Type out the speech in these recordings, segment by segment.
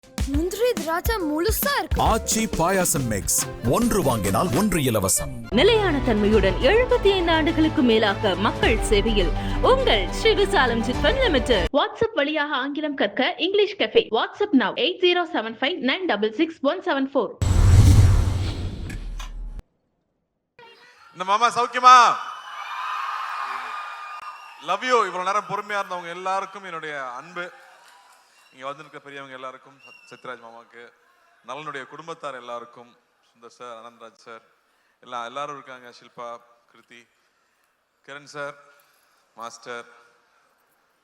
முந்திரி திராட்சை முழுசா இருக்கு. ஆச்சி பாயாசம் மிக்ஸ், ஒன்று வாங்கினால் ஒன்று இலவசம். நிலையான தன்மையுடன் 75 ஆண்டுகளுக்கு மேலாக மக்கள் சேவையில் உங்கள் ஸ்ரீ விசாலம் சிட்ஃபண்ட் லிமிடெட். வாட்ஸ்அப் வழியாக ஆங்கிலம் கற்க இங்கிலீஷ் கஃபே. WhatsApp now 8075966174. இந்த மாமா சௌக்கியமா? Love you. இவ்வளவு நேரம் பொறுமையா இருந்தவங்க எல்லாருக்கும் என்னுடைய அன்பு. இங்க வந்திருக்க பெரியவங்க எல்லாருக்கும், சத்யராஜ் மாமாவுக்கு, நலனுடைய குடும்பத்தார் எல்லாருக்கும், சுந்தர் சார், அனந்தராஜ் சார், எல்லாரும் இருக்காங்க, ஷில்பா, கிருதி, கிரண் சார், மாஸ்டர்.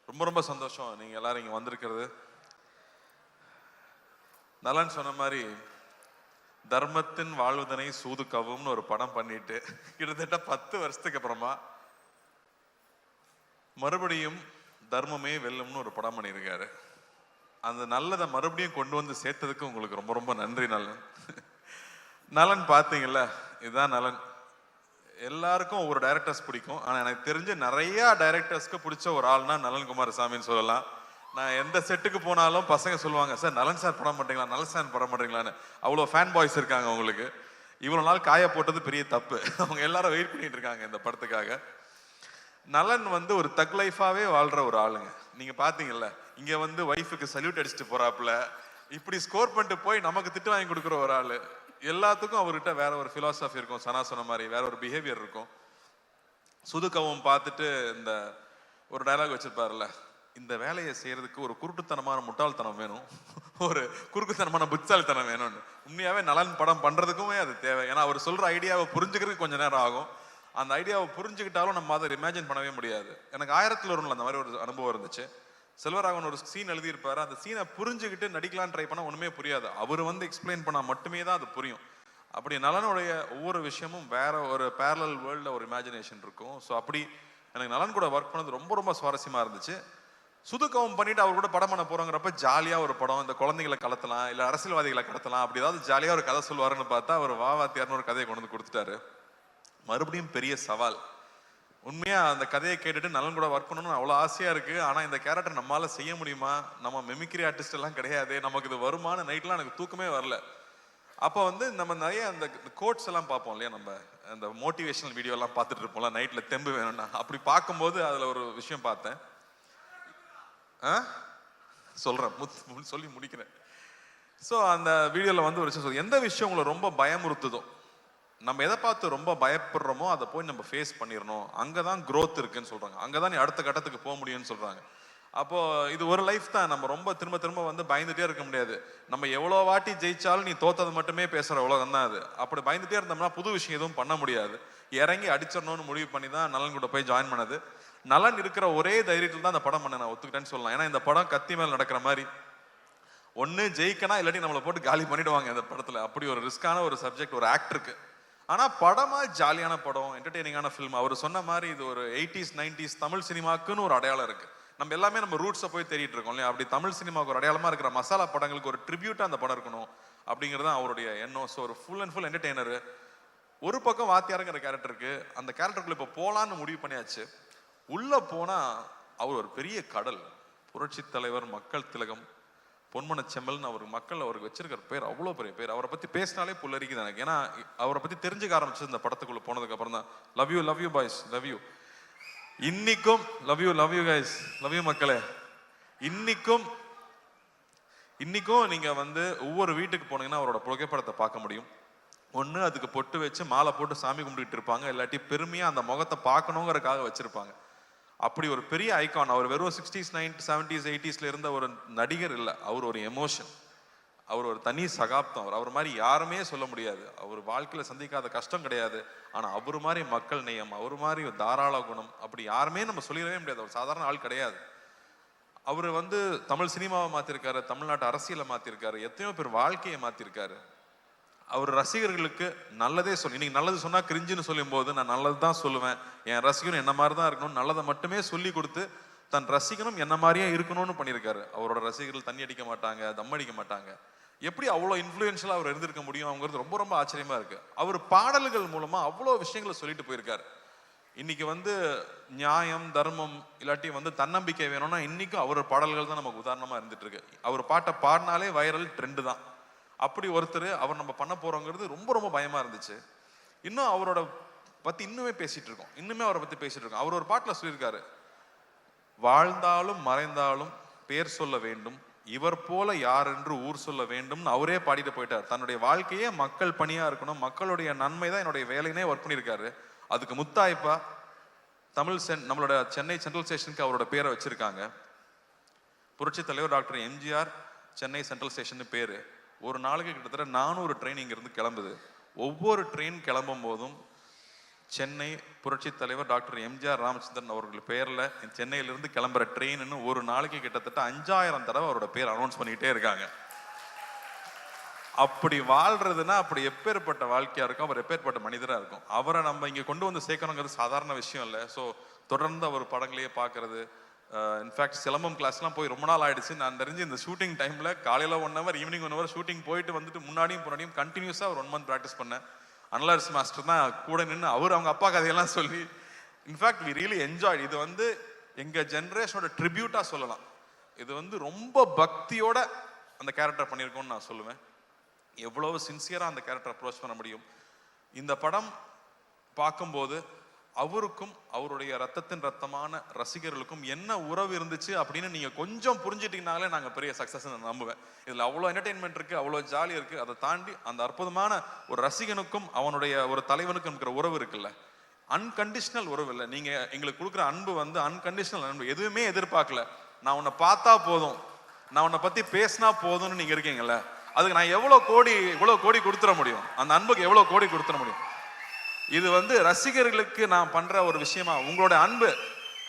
ரொம்ப ரொம்ப சந்தோஷம் நீங்க எல்லாரும் இங்க வந்திருக்கிறது. நலன் சொன்ன மாதிரி தர்மத்தின் வாழ்வதனை சூது கவும்னு ஒரு படம் பண்ணிட்டு கிட்டத்தட்ட 10 வருஷத்துக்கு அப்புறமா மறுபடியும் தர்மமே வெல்லும்னு ஒரு படம் பண்ணியிருக்காரு. அந்த நல்லதை மறுபடியும் கொண்டு வந்து சேர்த்ததுக்கு உங்களுக்கு ரொம்ப ரொம்ப நன்றி நலன். நலன் பார்த்தீங்கல்ல, இதுதான் நலன். எல்லாருக்கும் ஒவ்வொரு டைரக்டர்ஸ் பிடிக்கும். ஆனால் எனக்கு தெரிஞ்ச நிறைய டைரக்டர்ஸ்க்கு பிடிச்ச ஒரு ஆள்னா நலன் குமாரசாமின்னு சொல்லலாம். நான் எந்த செட்டுக்கு போனாலும் பசங்க சொல்லுவாங்க, சார் நலன் சார் படம் மாட்டீங்களா, நலன் சார் படம் மாட்டீங்களான்னு. அவ்வளோ ஃபேன் பாய்ஸ் இருக்காங்க அவங்களுக்கு. இவ்வளோ நாள் காய போட்டது பெரிய தப்பு. அவங்க எல்லாரும் வெயிட் பண்ணிட்டு இருக்காங்க இந்த படத்துக்காக. நலன் வந்து ஒரு தக் லைஃபாவே வாழ்ற ஒரு ஆளுங்க. நீங்க பாத்தீங்கல்ல, இங்க வந்து ஒய்ஃபுக்கு சல்யூட் அடிச்சுட்டு போறாப்புல, இப்படி ஸ்கோர் பண்ணிட்டு போய் நமக்கு திட்டு வாங்கி கொடுக்குற ஒரு ஆளு. எல்லாத்துக்கும் அவர்கிட்ட வேற ஒரு பிலாசபி இருக்கும், சனா சொன்ன மாதிரி வேற ஒரு பிஹேவியர் இருக்கும். சுதுக்கவும் பார்த்துட்டு இந்த ஒரு டயலாக் வச்சிருப்பாருல்ல, இந்த வேலையை செய்யறதுக்கு ஒரு குருட்டுத்தனமான முட்டாள்தனம் வேணும், ஒரு குறுக்குத்தனமான புத்தாள்தனம் வேணும்னு. உண்மையாவே நலன் படம் பண்றதுக்குமே அது தேவை. ஏன்னா அவர் சொல்ற ஐடியாவை புரிஞ்சுக்கிறதுக்கு கொஞ்சம் நேரம் ஆகும். அந்த ஐடியாவை புரிஞ்சுக்கிட்டாலும் நம்ம அதை இமேஜின் பண்ணவே முடியாது. எனக்கு 1001 அந்த மாதிரி ஒரு அனுபவம் இருந்துச்சு. செல்வராகவன் ஒரு சீன் எழுதியிருப்பாரு. அந்த சீனை புரிஞ்சுக்கிட்டு நடிக்கலான்னு ட்ரை பண்ணா ஒண்ணுமே புரியாது. அவர் வந்து எக்ஸ்பிளைன் பண்ணா மட்டுமே தான் அது புரியும். அப்படி நலனுடைய ஒவ்வொரு விஷயமும் வேற ஒரு பேரலல் வேர்ல்ட்ல ஒரு இமேஜினேஷன் இருக்கும். ஸோ அப்படி எனக்கு நலன் கூட ஒர்க் பண்ணது ரொம்ப ரொம்ப சுவாரஸ்யமா இருந்துச்சு. சுதுக்கவும் பண்ணிட்டு அவர் கூட படம் பண்ண போறோங்கிறப்ப ஜாலியா ஒரு படம், இந்த குழந்தைகளை கடத்தலாம், இல்ல அரசியல்வாதிகளை கடத்தலாம், அப்படி ஏதாவது ஜாலியா ஒரு கதை சொல்லுவாருன்னு பார்த்தா அவர் வாத்தியார்னு ஒரு கதையை கொண்டு வந்து கொடுத்துட்டாரு. மறுபடியும் பெரிய சவால். உண்மையா அந்த கதையை கேட்டுட்டு நலன் கூட ஒர்க் பண்ணணும்னு அவ்வளோ ஆசையா இருக்கு. ஆனா இந்த கேரக்டர் நம்மளால செய்ய முடியுமா, நம்ம மெமிக்ரி ஆர்டிஸ்ட் எல்லாம் கிடையாது, நமக்கு இது வருமான நைட்லாம் எனக்கு தூக்கமே வரல. அப்போ வந்து நம்ம நிறைய அந்த கோட்ஸ் எல்லாம் பார்ப்போம் இல்லையா, நம்ம அந்த மோட்டிவேஷனல் வீடியோ எல்லாம் பார்த்துட்டு இருப்போம்ல நைட்ல, தெம்பு வேணும்னா. அப்படி பார்க்கும்போது அதுல ஒரு விஷயம் பார்த்தேன். சொல்றேன், சொல்லி முடிக்கிறேன். ஸோ அந்த வீடியோல வந்து ஒரு விஷயம், எந்த விஷயம் உங்களை ரொம்ப பயமுறுத்துதோ, நம்ம எதை பார்த்து ரொம்ப பயப்படுறோமோ அதை போய் நம்ம ஃபேஸ் பண்ணிடணும். அங்கதான் growth இருக்குன்னு சொல்றாங்க. அங்கதான் நீ அடுத்த கட்டத்துக்கு போக முடியும்னு சொல்றாங்க. அப்போ இது ஒரு லைஃப் தான். நம்ம ரொம்ப திரும்ப திரும்ப வந்து பயந்துட்டே இருக்க முடியாது. நம்ம எவ்வளோ வாட்டி ஜெயிச்சாலும் நீ தோத்தது மட்டுமே பேசுற உலகம் தான் அது. அப்படி பயந்துட்டே இருந்தோம்னா புது விஷயம் எதுவும் பண்ண முடியாது. இறங்கி அடிச்சிடணும்னு முடிவு பண்ணி தான் நலன் கூட போய் ஜாயின் பண்ணது. நலன் இருக்கிற ஒரே தைரியத்தில் தான் அந்த படம் பண்ண நான் ஒத்துக்கிட்டேன்னு சொல்லலாம். ஏன்னா இந்த படம் கத்தி மேல் நடக்கிற மாதிரி, ஒன்று ஜெயிக்கனா இல்லாட்டி நம்மளை போட்டு காலி பண்ணிடுவாங்க இந்த படத்துல. அப்படி ஒரு ரிஸ்கான ஒரு சப்ஜெக்ட் ஒரு ஆக்டருக்கு. ஆனா படமா ஜாலியான படம், என்டர்டெய்னிங்கான ஃபிலிம். அவர் சொன்ன மாதிரி இது ஒரு 80s 90s தமிழ் சினிமாக்குன்னு ஒரு அடையாளம் இருக்கு. நம்ம எல்லாமே நம்ம ரூட்ஸை போய் தேடிட்டு இருக்கோம் இல்லையா. அப்படி தமிழ் சினிமாவுக்கு ஒரு அடையாளமா இருக்கிற மசாலா படங்களுக்கு ஒரு ட்ரிபியூட்டா அந்த படம் இருக்கணும் அப்படிங்கிறது அவருடைய எண்ணம். ஸோ ஒரு ஃபுல் அண்ட் ஃபுல் என்டர்டெய்னர். ஒரு பக்கம் வாத்தியாருங்கிற கேரக்டருக்கு, அந்த கேரக்டருக்குள்ள இப்போ போலான்னு முடிவு பண்ணியாச்சு. உள்ள போனா அவர் ஒரு பெரிய கடல், புரட்சி தலைவர், மக்கள் திலகம், பொன்மன செம்மல்னு அவர் மக்கள் அவருக்கு வச்சிருக்கிற பேர் அவ்வளோ பெரிய பேர். அவரை பத்தி பேசினாலே புல்லரிக்குது எனக்கு. ஏன்னா அவரை பத்தி தெரிஞ்சுக்க ஆரம்பிச்சது இந்த படத்துக்குள்ள போனதுக்கு அப்புறம் தான். Love you boys, love you. இன்னைக்கும் love you guys, love you மக்களே. இன்னைக்கும் நீங்க வந்து ஒவ்வொரு வீட்டுக்கு போனீங்கன்னா அவரோட புகைப்படத்தை பார்க்க முடியும். ஒன்று அதுக்கு பொட்டு வச்சு மாலை போட்டு சாமி கும்பிட்டுட்டு இருப்பாங்க, இல்லாட்டி பெருமையா அந்த முகத்தை பார்க்கணுங்கிறதுக்காக வச்சிருப்பாங்க. அப்படி ஒரு பெரிய ஐகான். அவர் வெறும் 60s 90s 70s 80sல இருந்த ஒரு நடிகர் இல்லை, அவர் ஒரு எமோஷன், அவர் ஒரு தனி சகாப்தம். அவர் மாதிரி யாருமே சொல்ல முடியாது. அவர் வாழ்க்கையில சந்திக்காத கஷ்டம் கிடையாது. ஆனா அவர் மாதிரி மக்கள் நேயம், அவர் மாதிரி தாராள குணம், அப்படி யாருமே நம்ம சொல்லிடவே முடியாது. அவர் சாதாரண ஆள் கிடையாது. அவர் வந்து தமிழ் சினிமாவை மாத்திருக்காரு, தமிழ்நாட்டு அரசியலை மாத்திருக்காரு, எத்தனையோ பேர் வாழ்க்கையை மாத்திருக்காரு. அவர் ரசிகர்களுக்கு நல்லதே சொல்லி, இன்னைக்கு நல்லது சொன்னா கிரிஞ்சுன்னு சொல்லும் போது நான் நல்லது தான் சொல்லுவேன், என் ரசிகனும் என்ன மாதிரி தான் இருக்கணும், நல்லதை மட்டுமே சொல்லி கொடுத்து தன் ரசிகனும் என்ன மாதிரியே இருக்கணும்னு பண்ணியிருக்காரு. அவரோட ரசிகர்கள் தண்ணி அடிக்க மாட்டாங்க, தம் அடிக்க மாட்டாங்க. எப்படி அவ்வளோ இன்ஃப்ளூயன்ஷியலாக அவர் இருந்திருக்க முடியும் அவங்கிறது ரொம்ப ரொம்ப ஆச்சரியமா இருக்கு. அவர் பாடல்கள் மூலமா அவ்வளோ விஷயங்களை சொல்லிட்டு போயிருக்காரு. இன்னைக்கு வந்து நியாயம் தர்மம் இல்லாட்டி வந்து தன்னம்பிக்கை வேணும்னா இன்னைக்கும் அவர் பாடல்கள் தான் நமக்கு உதாரணமா இருந்துட்டு இருக்கு. அவர் பாட்டை பாடினாலே வைரல் ட்ரெண்டு தான். அப்படி ஒருத்தர் அவர் நம்ம பண்ண போறோங்கிறது ரொம்ப ரொம்ப பயமா இருந்துச்சு. இன்னும் அவரோட பத்தி இன்னுமே பேசிட்டு இருக்கோம், இன்னுமே அவரை பத்தி பேசிட்டு இருக்கோம். அவர் ஒரு பாட்டுல சொல்லியிருக்காரு, வாழ்ந்தாலும் மறைந்தாலும் பேர் சொல்ல வேண்டும், இவர் போல யார் என்று ஊர் சொல்ல வேண்டும்னு அவரே பாடிட்டு போயிட்டார். தன்னுடைய வாழ்க்கையே மக்கள் பணியா இருக்கணும், மக்களுடைய நன்மை தான் என்னுடைய வேலைனே ஒர்க் பண்ணியிருக்காரு. அதுக்கு முத்தாய்ப்பா நம்மளோட சென்னை சென்ட்ரல் ஸ்டேஷனுக்கு அவரோட பேரை வச்சிருக்காங்க. புரட்சி தலைவர் doctor MGR Chennai central station பேரு. ஒரு நாளைக்கு கிட்டத்தட்ட 400 ட்ரெயின் இங்கிருந்து கிளம்புது. ஒவ்வொரு ட்ரெயின் கிளம்பும் போதும் சென்னை புரட்சி தலைவர் டாக்டர் எம்ஜிஆர் ராமச்சந்திரன் அவர்கள் பேர்ல சென்னையிலிருந்து கிளம்புற ட்ரெயின்னு ஒரு நாளைக்கு கிட்டத்தட்ட 5000 தடவை அவரோட பேர் அனௌன்ஸ் பண்ணிக்கிட்டே இருக்காங்க. அப்படி வாழ்றதுன்னா அப்படி எப்பேற்பட்ட வாழ்க்கையா இருக்கும், அவர் எப்பேற்பட்ட மனிதரா இருக்கும். அவரை நம்ம இங்க கொண்டு வந்து சேர்க்கணுங்கிறது சாதாரண விஷயம் இல்லை. ஸோ தொடர்ந்து அவர் படங்களையே பார்க்கறது. இன்ஃபேக்ட் சிலம்பம் கிளாஸ்லாம் போய் ரொம்ப நாள் ஆயிடுச்சு. நான் தெரிஞ்சு இந்த ஷூட்டிங் டைம்ல காலையில 1 hour ஈவினிங் 1 hour ஷூட்டிங் போயிட்டு வந்துட்டு முன்னாடியும் கண்டினியூஸா ஒரு 1 month ப்ராக்டிஸ் பண்ணேன். அனலர்ஸ் மாஸ்டர் தான் கூட நின்று அவங்க அப்பா கதையெல்லாம் சொல்லி, இன்ஃபேக்ட் வி ரியலி என்ஜாய். இது வந்து எங்க ஜென்ரேஷனோட ட்ரிபியூட்டா சொல்லலாம். இது வந்து ரொம்ப பக்தியோட அந்த கேரக்டர் பண்ணியிருக்கோம்னு நான் சொல்லுவேன். எவ்வளவு சின்சியரா அந்த கேரக்டர் அப்ரோச் பண்ண முடியும். இந்த படம் பார்க்கும்போது அவருக்கும் அவருடைய ரத்தத்தின் ரத்தமான ரசிகர்களுக்கும் என்ன உறவு இருந்துச்சு அப்படின்னு நீங்க கொஞ்சம் புரிஞ்சிட்டீங்கனாலே நாங்க பெரிய சக்சஸ் நம்புவேன். இதுல அவ்வளோ என்டர்டெயின்மெண்ட் இருக்கு, அவ்வளோ ஜாலி இருக்கு. அதை தாண்டி அந்த அற்புதமான ஒரு ரசிகனுக்கும் அவனுடைய ஒரு தலைவனுக்கும் இருக்கிற உறவு இருக்குல்ல, அன்கண்டிஷனல் உறவு இல்லை. நீங்க எங்களுக்கு கொடுக்குற அன்பு வந்து அன்கண்டிஷனல் அன்பு. எதுவுமே எதிர்பார்க்கல, நான் உன்னை பார்த்தா போதும், நான் உன்னை பத்தி பேசினா போதும்னு நீங்க இருக்கீங்கல்ல, அதுக்கு நான் இவ்வளவு கோடி கொடுத்துட முடியும், அந்த அன்புக்கு எவ்வளவு கோடி கொடுத்துட முடியும். இது வந்து ரசிகர்களுக்கு நான் பண்ற ஒரு விஷயமா, உங்களோட அன்பு,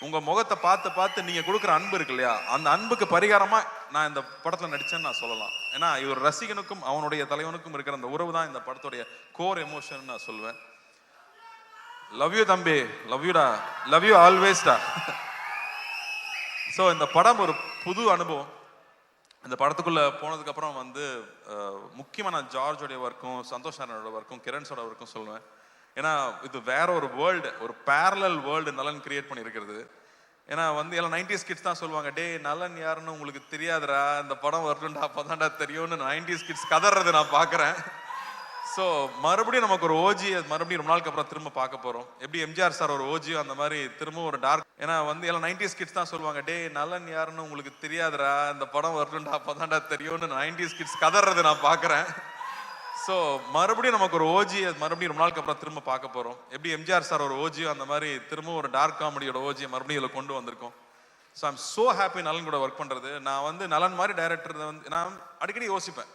உங்க முகத்தை பார்த்து பார்த்து நீங்க கொடுக்குற அன்பு இருக்கு இல்லையா, அந்த அன்புக்கு பரிகாரமா நான் இந்த படத்துல நடிச்சேன்னு நான் சொல்லலாம். ஏன்னா இவர் ரசிகனுக்கும் அவனுடைய தலைவனுக்கும் இருக்கிற அந்த உறவு தான் இந்த படத்துடைய கோர் எமோஷன் நான் சொல்லுவேன். லவ் யூ தம்பி, லவ் யூடா, லவ் யூ ஆல்வேஸ்டா. ஸோ இந்த படம் ஒரு புது அனுபவம். இந்த படத்துக்குள்ள போனதுக்கு அப்புறம் வந்து முக்கியமா நான் ஜார்ஜோடைய ஒர்க்கும் சந்தோஷ் நாராயணோட ஒர்க்கும் கிரண்ஸோட ஒர்க்கும் சொல்லுவேன். ஏன்னா இது வேற ஒரு வேர்ல்டு, ஒரு பேரலல் வேர்ல்டு நலன் கிரியேட் பண்ணியிருக்கிறது. ஏன்னா வந்து எல்லாம் 90s கிட்ஸ் தான் சொல்லுவாங்க, டே நலன் யாருன்னு உங்களுக்கு தெரியாதுடா, இந்த படம் வரணும்டா அப்பதான்டா தெரியும்னு 90s கிட்ஸ் கதறது நான் பார்க்குறேன். ஸோ மறுபடியும் நமக்கு ஒரு ஓஜி மறுபடியும் ரொம்ப நாளுக்கு அப்புறம் திரும்ப பார்க்க போறோம். எப்படி எம்ஜிஆர் சார் ஒரு ஓஜியோ அந்த மாதிரி திரும்ப ஒரு டார்க். ஏன்னா வந்து எல்லாம் 90s கிட்ஸ் தான் சொல்லுவாங்க, டே நலன் யாருன்னு உங்களுக்கு தெரியாதுடா, இந்த படம் வரணும்டா அப்பதான்டா தெரியும்னு 90s கிட்ஸ் கதறது நான் பார்க்குறேன். ஸோ மறுபடியும் நமக்கு ஒரு ஓஜி மறுபடியும் ரொம்ப நாளுக்கு அப்புறம் திரும்ப பார்க்க போறோம். எப்படி எம்ஜிஆர் சார் ஒரு ஓஜியோ அந்த மாதிரி திரும்ப ஒரு டார்க் காமெடியோட ஓஜியை மறுபடியும் இதில் கொண்டு வந்திருக்கோம். ஸோ ஐம் ஸோ ஹாப்பி நலன் கூட ஒர்க் பண்றது. நான் வந்து நலன் மாதிரி டைரக்டர் வந்து நான் அடிக்கடி யோசிப்பேன்,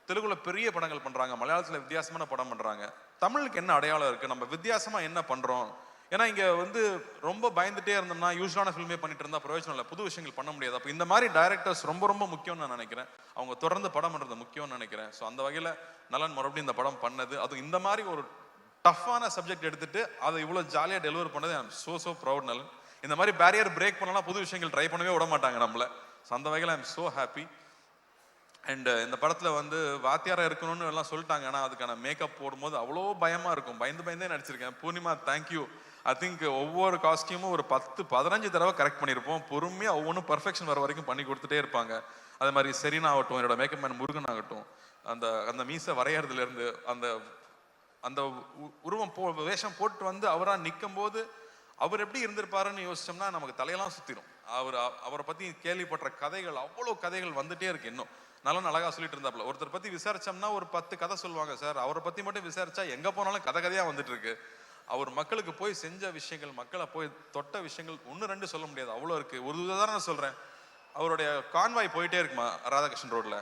தெலுங்குல பெரிய படங்கள் பண்றாங்க, மலையாளத்துல வித்தியாசமான படம் பண்றாங்க, தமிழுக்கு என்ன அடையாளம் இருக்கு, நம்ம வித்தியாசமா என்ன பண்றோம். ஏன்னா இங்க வந்து ரொம்ப பயந்துட்டே இருந்தோம்னா யூஸ்வலான ஃபில்மே பண்ணிட்டு இருந்தா பிரயோஜனம் இல்லை, புது விஷயங்கள் பண்ண முடியாது. அப்போ இந்த மாதிரி டைரக்டர்ஸ் ரொம்ப ரொம்ப முக்கியம்னு நான் நினைக்கிறேன். அவங்க தொடர்ந்து படம் பண்றது முக்கியம்னு நினைக்கிறேன். ஸோ அந்த வகையில நலன் மறுபடியும் இந்த படம் பண்ணது, அதுவும் இந்த மாதிரி ஒரு டஃப்பான சப்ஜெக்ட் எடுத்துட்டு அதை இவ்வளவு ஜாலியா டெலிவர் பண்ணது ஐ அம் சோ ப்ரௌட் நலன். இந்த மாதிரி பேரியர் பிரேக் பண்ணலாம், புது விஷயங்கள் ட்ரை பண்ணவே விட மாட்டாங்க நம்மள. ஸோ அந்த வகையில் ஐ அம் சோ ஹாப்பி. அண்ட் இந்த படத்துல வந்து வாத்தியாரா இருக்கணும்னு எல்லாம் சொல்லிட்டாங்க, ஆனால் அதுக்கான மேக்கப் போடும்போது அவ்வளோ பயமா இருக்கும், பயந்தே நடிச்சிருக்கேன். பூர்ணிமா தேங்க்யூ. ஐ திங்க் ஒவ்வொரு காஸ்டியூமும் ஒரு 10-15 தடவை கரெக்ட் பண்ணியிருப்போம். பொறுமையாக ஒவ்வொன்றும் பர்ஃபெக்ஷன் வர வரைக்கும் பண்ணி கொடுத்துட்டே இருப்பாங்க. அதே மாதிரி செரீனா ஆகட்டும், என்னோட மேக்கப் மேன் முருகன் ஆகட்டும், அந்த மீசை வரையறதுல இருந்து அந்த உருவம் வேஷம் போட்டு வந்து அவராக நிற்கும் போது அவர் எப்படி இருந்திருப்பாருன்னு யோசிச்சோம்னா நமக்கு தலையெல்லாம் சுத்திடும். அவரை பத்தி கேள்விப்பட்ட கதைகள், அவ்வளோ கதைகள் வந்துட்டே இருக்கு. இன்னும் நல்லா அழகா சொல்லிட்டு இருந்தாப்புல. ஒருத்தர் பத்தி விசாரிச்சோம்னா ஒரு 10 கதை சொல்லுவாங்க சார், அவரை பத்தி மட்டும் விசாரிச்சா எங்க போனாலும் கதையா வந்துட்டு இருக்கு. அவர் மக்களுக்கு போய் செஞ்ச விஷயங்கள், மக்களை போய் தொட்ட விஷயங்கள் 1-2 சொல்ல முடியாது, அவ்வளோ இருக்கு. ஒரு உதாரணம் சொல்றேன், அவருடைய கான்வாய் போயிட்டே இருக்குமா ராதாகிருஷ்ணன் ரோட்ல.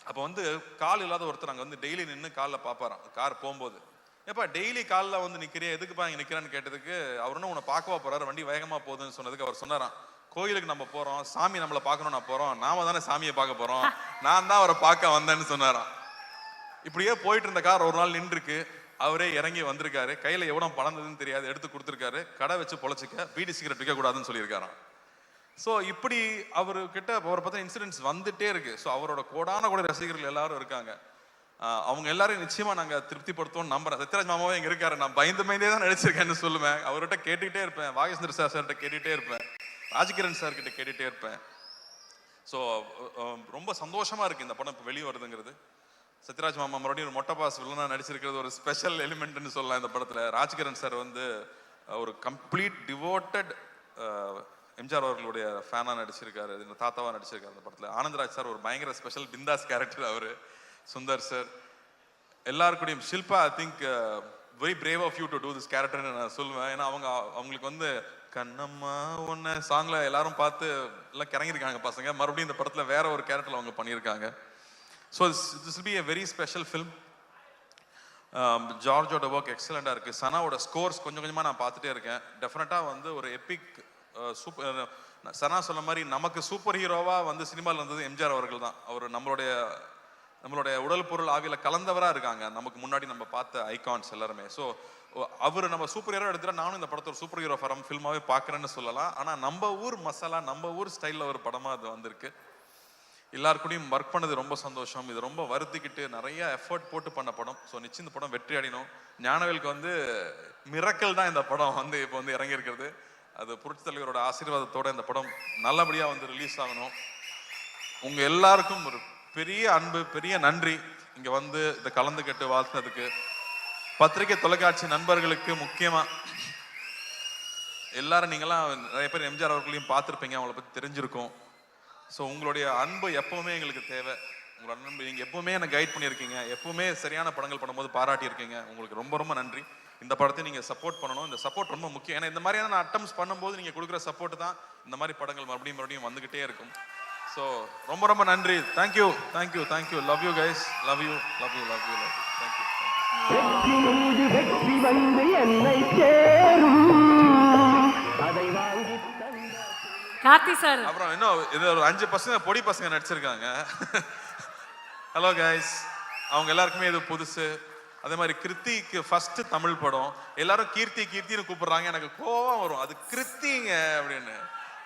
அப்போ வந்து கால் இல்லாத ஒருத்தர் அங்கே வந்து டெய்லி நின்று காலில் பார்ப்பாராம் கார் போகும்போது. ஏப்பா டெய்லி காலில் வந்து நிற்கிறேன், எதுக்குப்பா இங்கே நிற்கிறேன்னு கேட்டதுக்கு அவருன்னு உன்னை பார்க்கவா போறாரு, வண்டி வேகமாக போகுதுன்னு சொன்னதுக்கு அவர் சொன்னாராம், கோயிலுக்கு நம்ம போறோம், சாமி நம்மளை பார்க்கணும், நான் போறோம், நாம தானே சாமியை பார்க்க போறோம், நான் தான் அவரை பார்க்க வந்தேன்னு சொன்னாராம். இப்படியே போயிட்டு இருந்த கார் ஒரு நாள் நின்றுருக்கு, அவரே இறங்கி வந்திருக்காரு, கையில எவ்வளவு பணம் தெரியாது எடுத்து கொடுத்துருக்காரு, கடை வச்சு பொழைச்சிக்க, பீடி சிகரெட் விற்க கூடாதுன்னு சொல்லியிருக்காராம். ஸோ இப்படி அவர்கிட்ட அவரை பத்தின இன்சிடென்ட்ஸ் வந்துட்டே இருக்கு. ஸோ அவரோட கோடான கூட ரசிகர்கள் எல்லாரும் இருக்காங்க. அவங்க எல்லாரையும் நிச்சயமா நாங்க திருப்திப்படுத்துவோம் நம்புறேன். சத்யராஜ் மாமாவே இங்க இருக்காரு. நான் பயந்தே தான் நடிச்சிருக்கேன்னு சொல்லுவேன். அவர்கிட்ட கேட்டுக்கிட்டே இருப்பேன். வாகேஸ்வர் சார்கிட்ட கேட்டுகிட்டே இருப்பேன். ராஜ்கிரண் சார் கிட்ட கேட்டுகிட்டே இருப்பேன். ஸோ ரொம்ப சந்தோஷமா இருக்கு இந்த படம் இப்போ வெளியே வருதுங்கிறது. சத்யராஜ் மாமா மறுபடியும் ஒரு மொட்டை பாஸ் வில்லனா நடிச்சிருக்கிறது ஒரு ஸ்பெஷல் எலிமெண்ட்னு சொல்லலாம் இந்த படத்துல. ராஜ்கிரண் சார் வந்து ஒரு கம்ப்ளீட் டிவோட்டட் எம்ஜிஆர் அவர்களுடைய ஃபேனா நடிச்சிருக்காரு. தாத்தாவா நடிச்சிருக்காரு அந்த படத்துல. ஆனந்தராஜ் சார் ஒரு பயங்கர ஸ்பெஷல் பிந்தாஸ் கேரக்டர் அவரு. சுந்தர் சார் எல்லாருக்கூடையும். Shilpa I think very brave of you to do this கேரக்டர்னு நான் சொல்லுவேன். ஏன்னா அவங்களுக்கு வந்து கண்ணம்மா ஒன்று சாங்ல எல்லாரும் பார்த்து எல்லாம் கிறங்கிருக்காங்க பசங்க. மறுபடியும் இந்த படத்துல வேற ஒரு கேரக்டர்ல அவங்க பண்ணியிருக்காங்க. So this will be a very special film. ஜார்ஜோட ஒர்க் எக்ஸலண்டா இருக்கு. சனாவோட ஸ்கோர்ஸ் கொஞ்சம் கொஞ்சமா நான் பார்த்துட்டே இருக்கேன். டெஃபினட்டா வந்து ஒரு எபிக் சூப்பர். சனா சொன்ன மாதிரி நமக்கு சூப்பர் ஹீரோவா வந்து சினிமாவில் இருந்தது எம்ஜிஆர் அவர்கள் தான். அவர் நம்மளுடைய உடல் பொருள் ஆவியில கலந்தவரா இருக்காங்க நமக்கு முன்னாடி நம்ம பார்த்த ஐகான்ஸ் எல்லாருமே. ஸோ அவர் நம்ம சூப்பர் ஹீரோ எடுத்துட்டா நானும் இந்த படத்தை ஒரு சூப்பர் ஹீரோ ஃபில்மாவே பார்க்குறேன்னு சொல்லலாம். ஆனால் நம்ம ஊர் மசாலா நம்ம ஊர் ஸ்டைலில் ஒரு படமாக அது வந்திருக்கு. எல்லாருக்கூடையும் ஒர்க் பண்ணது ரொம்ப சந்தோஷம். இது ரொம்ப வருத்திக்கிட்டு நிறைய எஃபர்ட் போட்டு பண்ண படம். ஸோ நிச்சயம் இந்த படம் வெற்றி அடையணும். ஞானவேலுக்கு வந்து மிரக்கல் தான் இந்த படம் வந்து இப்போ வந்து இறங்கியிருக்கிறது. அது புரட்சி தலைவரோட ஆசீர்வாதத்தோட இந்த படம் நல்லபடியாக வந்து ரிலீஸ் ஆகணும். உங்க எல்லாருக்கும் ஒரு பெரிய அன்பு, பெரிய நன்றி இங்க வந்து இதை கலந்துக்கிட்டு வாழ்த்துனதுக்கு. பத்திரிகை தொலைக்காட்சி நண்பர்களுக்கு முக்கியமா எல்லாரும் நீங்களாம் நிறைய பேர் எம்ஜிஆர் அவர்களையும் பார்த்துருப்பீங்க, அவங்கள பற்றி தெரிஞ்சிருக்கும். ஸோ உங்களுடைய அன்பு எப்பவுமே எங்களுக்கு தேவை. உங்களோட அன்பு நீங்கள் எப்பவுமே என்னை கைட் பண்ணியிருக்கீங்க. எப்பவுமே சரியான படங்கள் பண்ணும்போது பாராட்டியிருக்கீங்க. உங்களுக்கு ரொம்ப ரொம்ப நன்றி. இந்த படத்தை நீங்கள் சப்போர்ட் பண்ணணும். இந்த சப்போர்ட் ரொம்ப முக்கியம். ஏன்னா இந்த மாதிரியான நான் அட்டம்ஸ் பண்ணும்போது நீங்கள் கொடுக்குற சப்போர்ட் தான் இந்த மாதிரி படங்கள் மறுபடியும் வந்துகிட்டே இருக்கும். ஸோ ரொம்ப ரொம்ப நன்றி. Thank you thank you thank you. Love you guys. Love you love you love you love you. Thank you. வெற்றி வந்து என்னை சேரும் அதை வாங்கி கார்த்தி சார். அப்புறம் இன்னும் இது ஒரு 5 பசங்க பொடி பசங்க நடிச்சிருக்காங்க. Hello guys. அவங்க எல்லாருக்குமே இது புதுசு. அதே மாதிரி கிருத்திக்கு ஃபர்ஸ்ட் தமிழ் படம். எல்லாரும் கீர்த்தின்னு கூப்பிடுறாங்க. எனக்கு கோவம் வரும். அது கிருத்திங்க அப்படின்னு.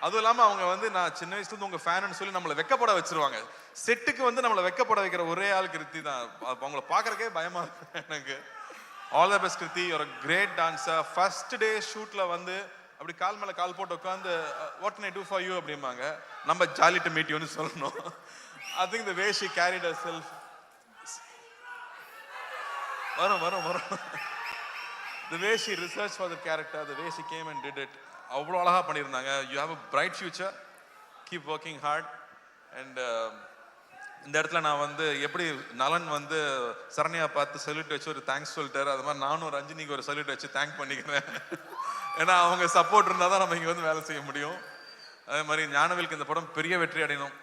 அதுவும் இல்லாமல் அவங்க வந்து நான் சின்ன வயசுல இருந்து உங்க ஃபேன்னு சொல்லி நம்மளை வெக்கப்பட வச்சிருவாங்க. செட்டுக்கு வந்து நம்மளை வெக்கப்பட வைக்கிற ஒரே ஆள் கிருத்தி தான். அவங்கள பார்க்கறக்கே பயமா இருக்கு எனக்கு. All the best Kriti. ஒரு கிரேட் டான்ஸர். ஃபர்ஸ்ட் டே ஷூட்ல வந்து அப்படி கால் மேல கால் போட்டு உட்காந்து what can I to for you அப்படிம்பாங்க. நம்ம ஜாலி டு மீட் யூன்னு சொல்லணும். I think the way she carried herself. வரும் the way she researched for the character, the way she came and did it, அவ்வளோ அழகாக பண்ணியிருந்தாங்க. You have a bright future. Keep working hard. And இந்த இடத்துல நான் வந்து எப்படி நலன் வந்து சரண்யா பார்த்து சல்யூட் வச்சு ஒரு தேங்க்ஸ் சொல்லிட்டாரு, அது மாதிரி நானும் ஒரு ரஞ்சினிக்கு ஒரு சல்யூட் வச்சு தேங்க் பண்ணிக்கிறேன். ஏன்னா அவங்க சப்போர்ட் இருந்தால் தான் நம்ம இங்கே வந்து வேலை செய்ய முடியும். அதே மாதிரி ஞானவேலுக்கு இந்த படம் பெரிய வெற்றி அடையணும்,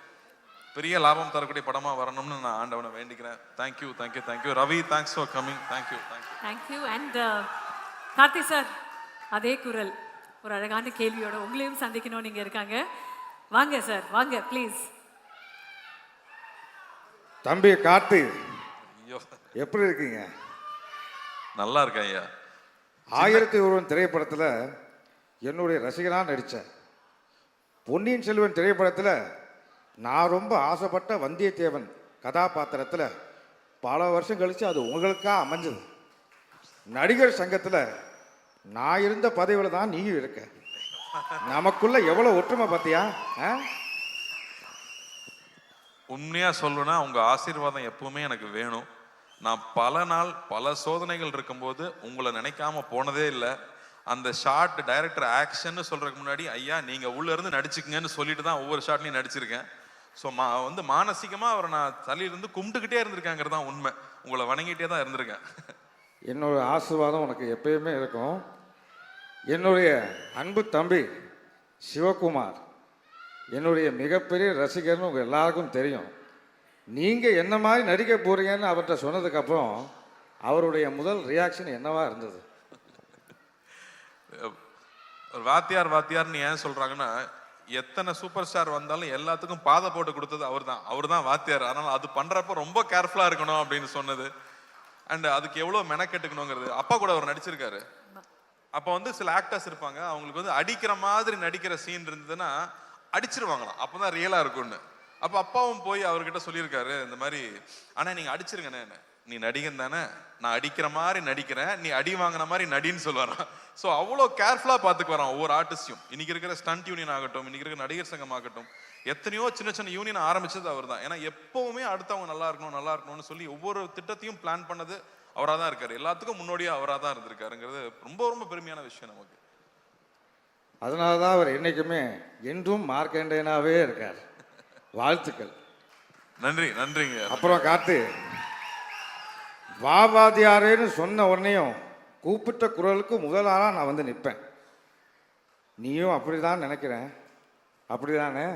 பெரிய லாபம் தரக்கூடிய படமா வரணும்னு நான் ஆண்டவனை வேண்டிக்கிறேன். Thank you thank you thank you. Ravi, thanks for coming. Thank you thank you thank you. And Karthi sir அதே குரல் ஒரு அழகான கேள்வியோட உங்களையும் சந்திக்கணும் நீங்க இருக்காங்க. வாங்க சார், வாங்க ப்ளீஸ். தம்பி கார்த்தி, ஐயோ எப்படி இருக்கீங்க? நல்லா இருக்கேன் ஐயா. 1001 திரைப்படத்தில் என்னுடைய ரசிகனாக நடித்தேன். பொன்னியின் செல்வன் திரைப்படத்தில் நான் ரொம்ப ஆசைப்பட்ட வந்தியத்தேவன் கதாபாத்திரத்தில் பல வருஷம் கழித்து அது உங்களுக்காக அமைஞ்சது. நடிகர் சங்கத்தில் நான் இருந்த பதவியில் தான் நீயும் இருக்க. நமக்குள்ள எவ்வளோ ஒற்றுமை பார்த்தியா? உண்மையா சொல்லணும்னா உங்க ஆசீர்வாதம் எப்பவுமே எனக்கு வேணும். நான் பல நாள் பல சோதனைகள் இருக்கும்போது உங்களை நினைக்காம போனதே இல்லை. அந்த ஷார்ட் டைரக்டர் ஆக்ஷன் சொல்றதுக்கு முன்னாடி ஐயா நீங்க உள்ள இருந்து நடிச்சுக்கங்கன்னு சொல்லிட்டு தான் ஒவ்வொரு ஷாட்லையும் நடிச்சிருக்கேன். ஸோ வந்து மானசீகமா அவரை நான் தலையிலிருந்து கும்பிட்டுக்கிட்டே இருந்திருக்காங்கிறது தான் உண்மை. உங்களை வணங்கிட்டே தான் இருந்திருக்கேன். என்னோட ஆசீர்வாதம் உனக்கு எப்பயுமே இருக்கும். என்னுடைய அன்பு தம்பி சிவகுமார் என்னுடைய மிகப்பெரிய ரசிகர்னு உங்கள் எல்லாருக்கும் தெரியும். நீங்கள் என்ன மாதிரி நடிக்க போகிறீங்கன்னு அவர்கிட்ட சொன்னதுக்கப்புறம் அவருடைய முதல் ரியாக்ஷன் என்னவா இருந்தது? வாத்தியார்னு ஏன் சொல்கிறாங்கன்னா, எத்தனை சூப்பர் ஸ்டார் வந்தாலும் எல்லாத்துக்கும் பாதை போட்டு கொடுத்தது அவர் தான் வாத்தியார். அதனால் அது பண்ணுறப்ப ரொம்ப கேர்ஃபுல்லாக இருக்கணும் அப்படின்னு சொன்னது. அண்ட் அதுக்கு எவ்வளோ மெனக்கெட்டுக்கணுங்கிறது. அப்பா கூட அவர் நடிச்சிருக்காரு. அப்போ வந்து சில ஆக்டர்ஸ் இருப்பாங்க, அவங்களுக்கு வந்து அடிக்கிற மாதிரி நடிக்கிற சீன் இருந்ததுன்னா அடிச்சிருவாங்களாம், அப்போ தான் ரியலாக இருக்கும்னு. அப்போ அப்பாவும் போய் அவர்கிட்ட சொல்லியிருக்காரு இந்த மாதிரி, ஆனால் நீங்கள் அடிச்சிருங்கண்ணே, நீ நடிகன் தானே, நான் அடிக்கிற மாதிரி நடிக்கிறேன், நீ அடி வாங்கின மாதிரி நடின்னு சொல்லுவாராம். ஸோ அவ்வளோ கேர்ஃபுல்லாக பார்த்துக்கு வரான் ஒவ்வொரு ஆர்டிஸ்டையும். இன்னைக்கு இருக்கிற ஸ்டண்ட் யூனியன் ஆகட்டும், இன்னைக்கு இருக்கிற நடிகர் சங்கம் ஆகட்டும், எத்தனையோ சின்ன சின்ன யூனியன் ஆரம்பிச்சது அவர் தான். ஏன்னா எப்பவுமே அடுத்தவங்க நல்லா இருக்கணும்னு சொல்லி ஒவ்வொரு திட்டத்தையும் பிளான் பண்ணது அவராக தான் இருக்காரு. எல்லாத்துக்கும் முன்னோடியாக அவராக தான் இருந்திருக்காருங்கிறது ரொம்ப ரொம்ப பெருமையான விஷயம் நமக்கு. அதனால தான் அவர் என்றைக்குமே என்றும் மார்க்கண்டேனாவே இருக்கார். வாழ்த்துக்கள். நன்றி, நன்றிங்க. அப்புறம் காத்து வாவாதியாரேன்னு சொன்ன உடனேயும் கூப்பிட்ட குரலுக்கு முதலாக நான் வந்து நிற்பேன். நீயும் அப்படி தான் நினைக்கிறேன், அப்படி தானே?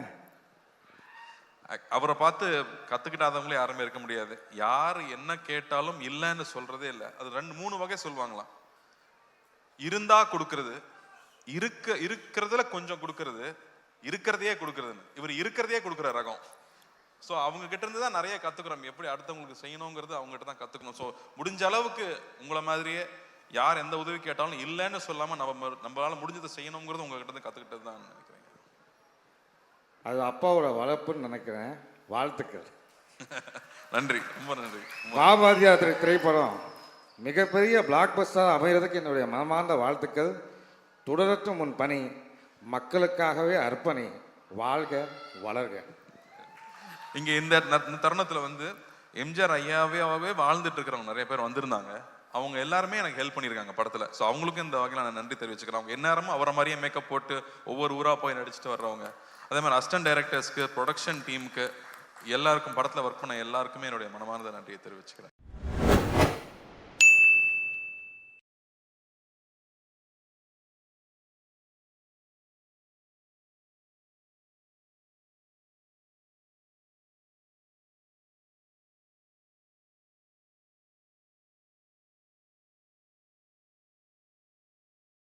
அவரை பார்த்து கத்துக்கிட்டாதவங்களே யாருமே இருக்க முடியாது. யார் என்ன கேட்டாலும் இல்லைன்னு சொல்றதே இல்லை. அது 2-3 வகை சொல்லுவாங்களாம். இருந்தா கொடுக்கறது, இருக்கிறதுல கொஞ்சம் கொடுக்கறது, இருக்கிறதையே கொடுக்கறதுன்னு. இவர் இருக்கிறதையே கொடுக்குற ரகம். ஸோ அவங்க கிட்ட இருந்து தான் நிறைய கத்துக்கிறோம். எப்படி அடுத்தவங்களுக்கு செய்யணுங்கிறது அவங்க கிட்ட தான் கத்துக்கணும். ஸோ முடிஞ்ச அளவுக்கு உங்களை மாதிரியே யார் எந்த உதவி கேட்டாலும் இல்லைன்னு சொல்லாம நம்மளால முடிஞ்சதை செய்யணுங்கிறது உங்ககிட்ட இருந்து கத்துக்கிட்டது தான் நினைக்கிறேன். அது அப்பாவோட வளர்ப்புன்னு நினைக்கிறேன். வாழ்த்துக்கள். நன்றி, ரொம்ப நன்றி. வாவாதியார் திரைப்படம் மிகப்பெரிய பிளாக் பஸ்டர் அமைகிறதுக்கு என்னுடைய மனமார்ந்த வாழ்த்துக்கள். தொடரட்டும் உன் பணி, மக்களுக்காகவே அர்ப்பணி, வாழ்க வளர்க. இங்க இந்த தருணத்துல வந்து எம்ஜிஆர் ஐயாவே வாழ்ந்துட்டு இருக்கிறவங்க நிறைய பேர் வந்திருந்தாங்க. அவங்க எல்லாருமே எனக்கு ஹெல்ப் பண்ணியிருக்காங்க படத்துல. ஸோ அவங்களுக்கும் இந்த வகையில் நான் நன்றி தெரிவிச்சுக்கிறேன். அவங்க எந்நேரமும் அவரை மாதிரியே மேக்கப் போட்டு ஒவ்வொரு ஊரா போய் நடிச்சுட்டு வர்றவங்க. அதே மாதிரி அசிஸ்டன்ட் டைரக்டர்ஸ்க்கு, ப்ரொடக்ஷன் டீமுக்கு, எல்லாருக்கும், படத்துல ஒர்க் பண்ண எல்லாருக்குமே என்னுடைய மனமார்ந்த நன்றியை தெரிவிச்சுக்கிறேன்.